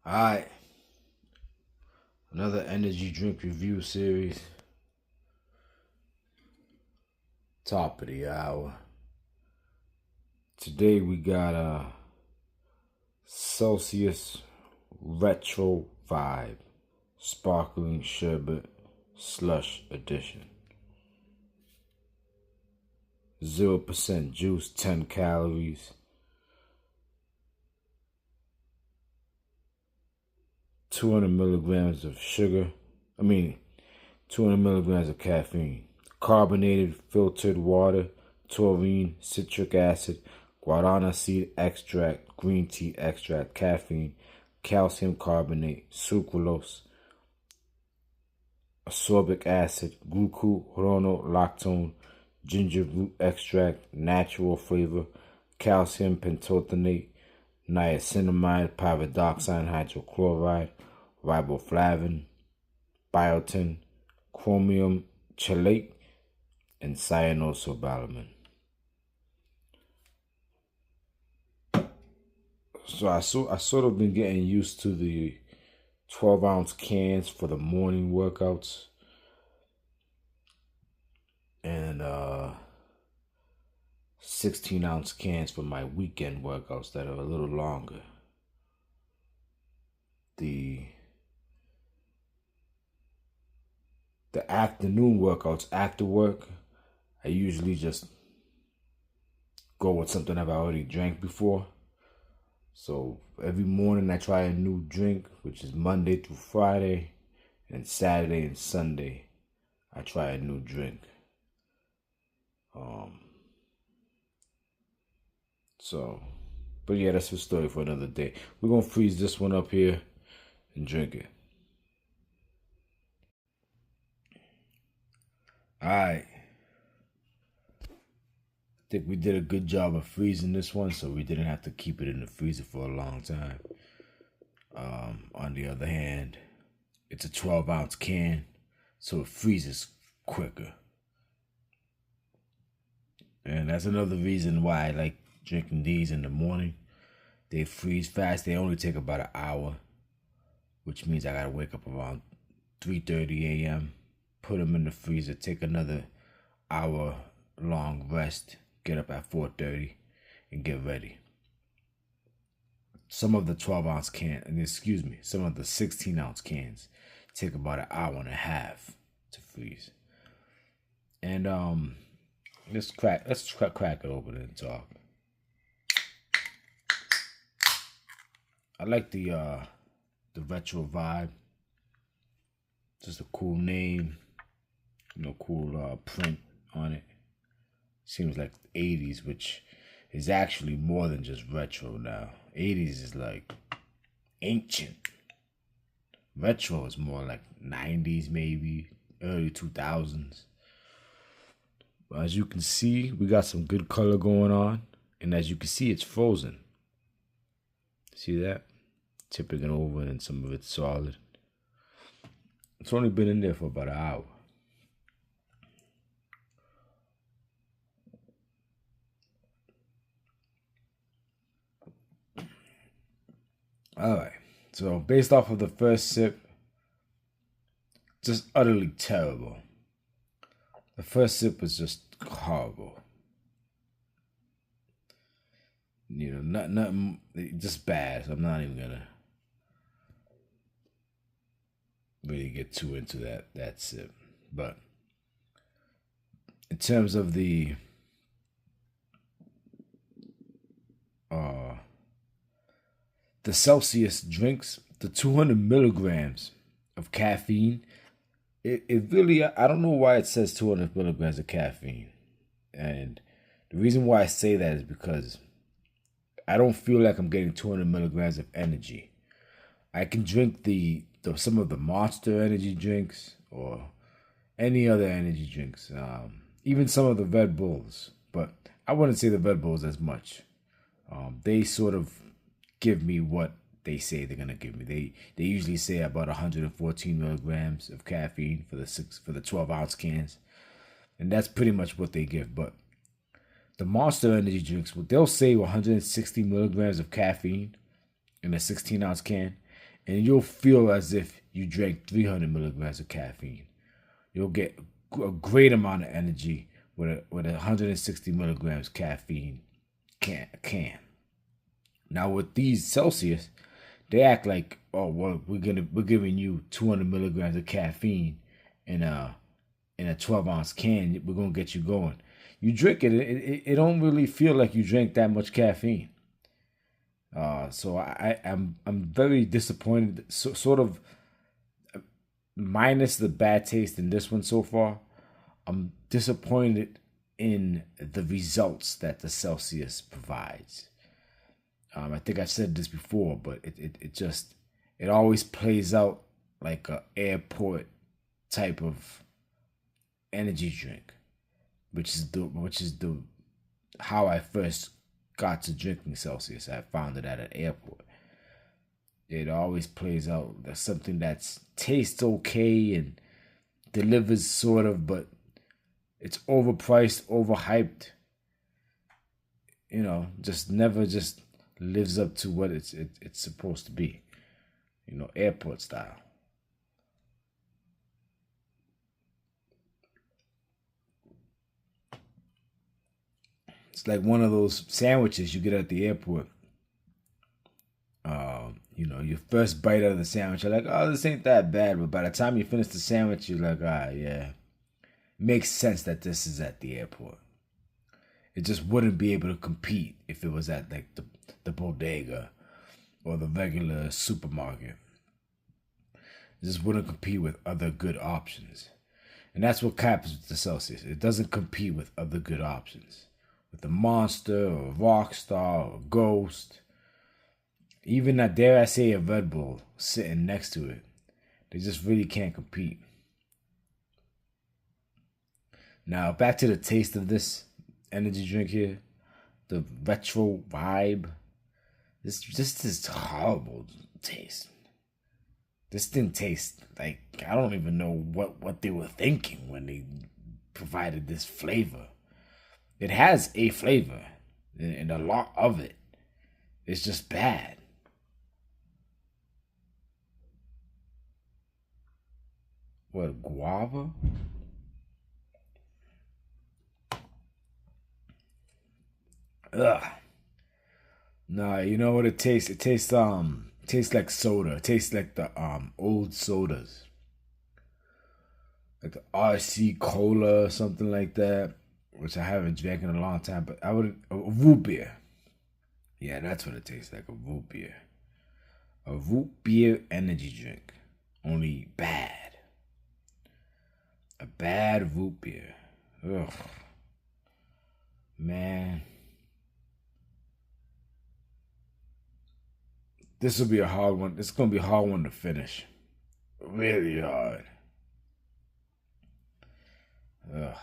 Alright, another energy drink review series. Top of the hour. Today we got a Celsius Retro Vibe Sparkling Sherbet Slush Edition. 0% juice, 10 calories. 200 milligrams of sugar. 200 milligrams of caffeine. Carbonated filtered water, taurine, citric acid, guarana seed extract, green tea extract, caffeine, calcium carbonate, sucralose, ascorbic acid, glucuronolactone, ginger root extract, natural flavor, calcium pentothionate, niacinamide, pyridoxine hydrochloride, riboflavin, biotin, chromium chelate, and cyanosobalamin. So I sort of been getting used to the 12-ounce cans for the morning workouts and 16-ounce cans for my weekend workouts that are a little longer. The afternoon workouts after work, I usually just go with something I've already drank before. So every morning I try a new drink, which is Monday through Friday, and Saturday and Sunday I try a new drink. But yeah, that's a story for another day. We're gonna freeze this one up here and drink it. Alright. I think we did a good job of freezing this one, so we didn't have to keep it in the freezer for a long time. On the other hand, it's a 12-ounce can, so it freezes quicker. And that's another reason why I like drinking these in the morning. They freeze fast. They only take about an hour, which means I gotta wake up around 3:30 a.m., put them in the freezer, take another hour-long rest, get up at 4:30, and get ready. Some of the 12-ounce some of the 16-ounce cans take about an hour and a half to freeze. And let's crack it open and talk. I like the retro vibe. Just a cool name, cool print on it. Seems like 80s, which is actually more than just retro now. 80s is like ancient. Retro is more like 90s, maybe early 2000s. But as you can see, we got some good color going on. And as you can see, it's frozen. See that? Tipping it over and some of it's solid. It's only been in there for about an hour. Alright, so based off of the first sip, just utterly terrible. The first sip was just horrible. Nothing, just bad. So I'm not even gonna really get too into that sip. But in terms of the Celsius drinks, the 200 milligrams of caffeine, it really, I don't know why it says 200 milligrams of caffeine. And the reason why I say that is because I don't feel like I'm getting 200 milligrams of energy. I can drink some of the Monster energy drinks or any other energy drinks, even some of the Red Bulls, but I wouldn't say the Red Bulls as much. They sort of give me what they say they're gonna give me. They usually say about 114 milligrams of caffeine for the 12-ounce cans, and that's pretty much what they give. But the Monster energy drinks, they'll say 160 milligrams of caffeine in a 16-ounce can, and you'll feel as if you drank 300 milligrams of caffeine. You'll get a great amount of energy with 160 milligrams caffeine can. Now with these Celsius, they act like, oh well, we're giving you 200 milligrams of caffeine in a 12-ounce can. We're gonna get you going. You drink it, it don't really feel like you drank that much caffeine. So I'm very disappointed. Sort of minus the bad taste in this one so far. I'm disappointed in the results that the Celsius provides. I think I've said this before, but it always plays out like a airport type of energy drink, which is the how I first got to drinking Celsius. I found it at an airport. It always plays out as something that's tastes okay and delivers sort of, but it's overpriced, overhyped. Just never just lives up to what it's supposed to be. Airport style. It's like one of those sandwiches you get at the airport. Your first bite out of the sandwich, you're like, oh, this ain't that bad. But by the time you finish the sandwich, you're like, ah, yeah. Makes sense that this is at the airport. It just wouldn't be able to compete if it was at like the bodega or the regular supermarket. It just wouldn't compete with other good options. And that's what happens with the Celsius. It doesn't compete with other good options. With the Monster or Rockstar or Ghost, even dare I say a Red Bull sitting next to it, they just really can't compete. Now back to the taste of this energy drink here, the retro vibe. This is horrible taste. This didn't taste like, I don't even know what they were thinking when they provided this flavor. It has a flavor, and a lot of it is just bad. What, guava? Ugh. Nah, you know what it tastes? It tastes like soda. It tastes like the old sodas. Like the RC Cola or something like that, which I haven't drank in a long time, but I would a root beer. Yeah, that's what it tastes like, a root beer. A root beer energy drink. Only bad. A bad root beer. Ugh. Man. This will be a hard one. It's gonna be a hard one to finish. Really hard. Ugh.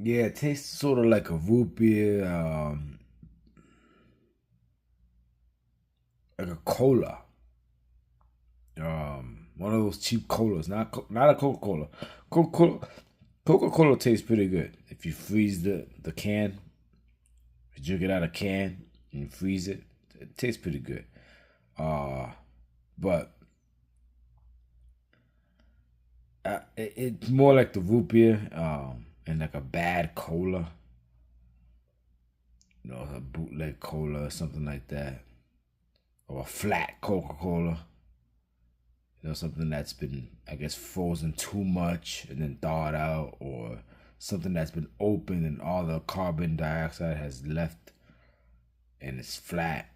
Yeah, it tastes sort of like a root beer, like a cola. One of those cheap colas, not a Coca Cola. Coca Cola tastes pretty good if you freeze the can. If you drink it out of can and you freeze it, it tastes pretty good. Uh, but it's more like the root beer, and like a bad cola, a bootleg cola or something like that, or a flat Coca Cola. Something that's been, I guess, frozen too much and then thawed out, or something that's been opened and all the carbon dioxide has left and it's flat.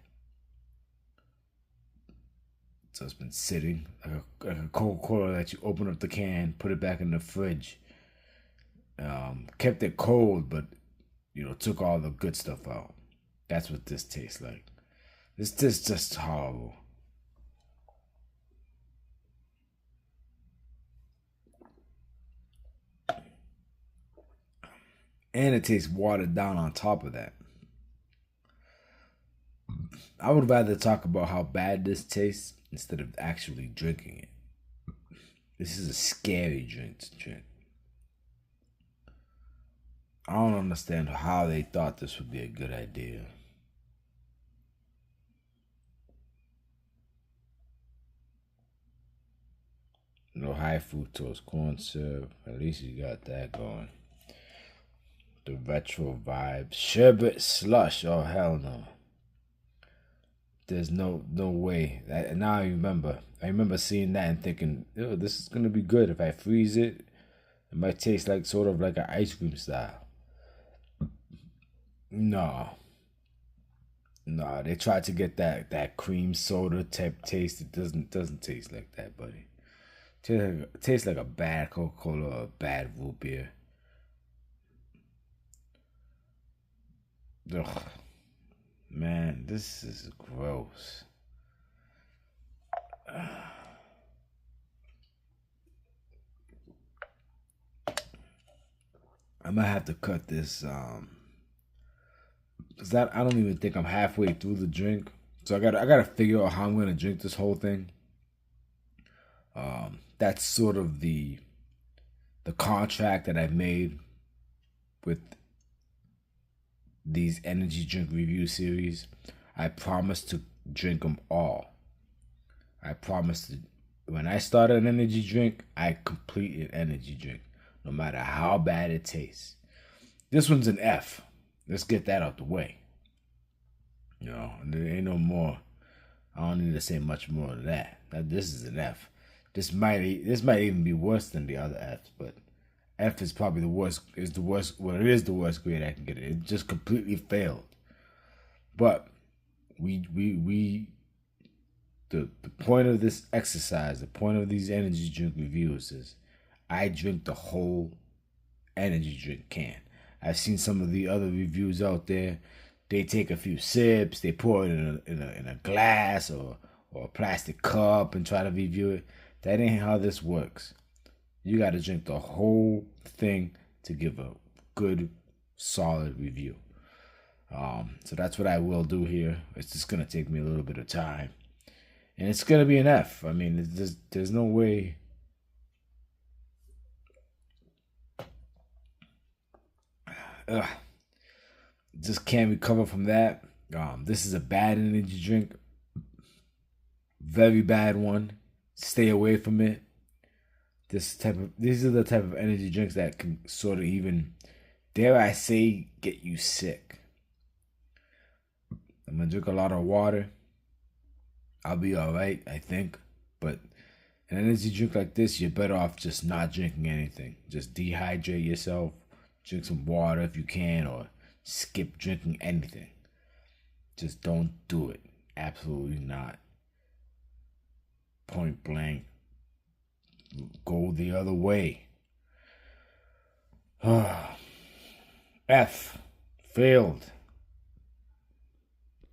So it's been sitting like a Coca Cola that you open up the can, put it back in the fridge, kept it cold, but took all the good stuff out. That's what this tastes like. This tastes just horrible. And it tastes watered down on top of that. I would rather talk about how bad this tastes instead of actually drinking it. This is a scary drink to drink. I don't understand how they thought this would be a good idea. No high fructose corn syrup. At least you got that going. The retro vibes. Sherbet slush. Oh hell no. There's no way. Now I remember. I remember seeing that and thinking, oh, this is gonna be good. If I freeze it, it might taste like sort of like an ice cream style. No. No, they tried to get that cream soda type taste. It doesn't taste like that, buddy. Tastes like a bad Coca Cola or a bad root beer. Ugh, man, this is gross. I might have to cut this. Cause I don't even think I'm halfway through the drink, so I gotta figure out how I'm gonna drink this whole thing. That's sort of the contract that I've made with these energy drink review series. I promise to drink them all. I promise to. When I start an energy drink, I complete an energy drink, no matter how bad it tastes. This one's an F. Let's get that out the way. There ain't no more. I don't need to say much more than that. This is an F. This might even be worse than the other Fs, but F is probably the worst. Is the worst. Well, it is the worst grade I can get it. It just completely failed. But we the point of this exercise, the point of these energy drink reviews is I drink the whole energy drink can. I've seen some of the other reviews out there. They take a few sips, they pour it in a glass or a plastic cup and try to review it. That ain't how this works. You got to drink the whole thing to give a good, solid review. So that's what I will do here. It's just gonna take me a little bit of time, and it's gonna be an F. I mean, there's no way. Ugh, just can't recover from that. This is a bad energy drink, very bad one. Stay away from it. These are the type of energy drinks that can sort of even, dare I say, get you sick. I'm gonna drink a lot of water. I'll be all right, I think. But an energy drink like this, you're better off just not drinking anything. Just dehydrate yourself. Drink some water if you can, or skip drinking anything. Just don't do it. Absolutely not. Point blank. Go the other way. F. Failed.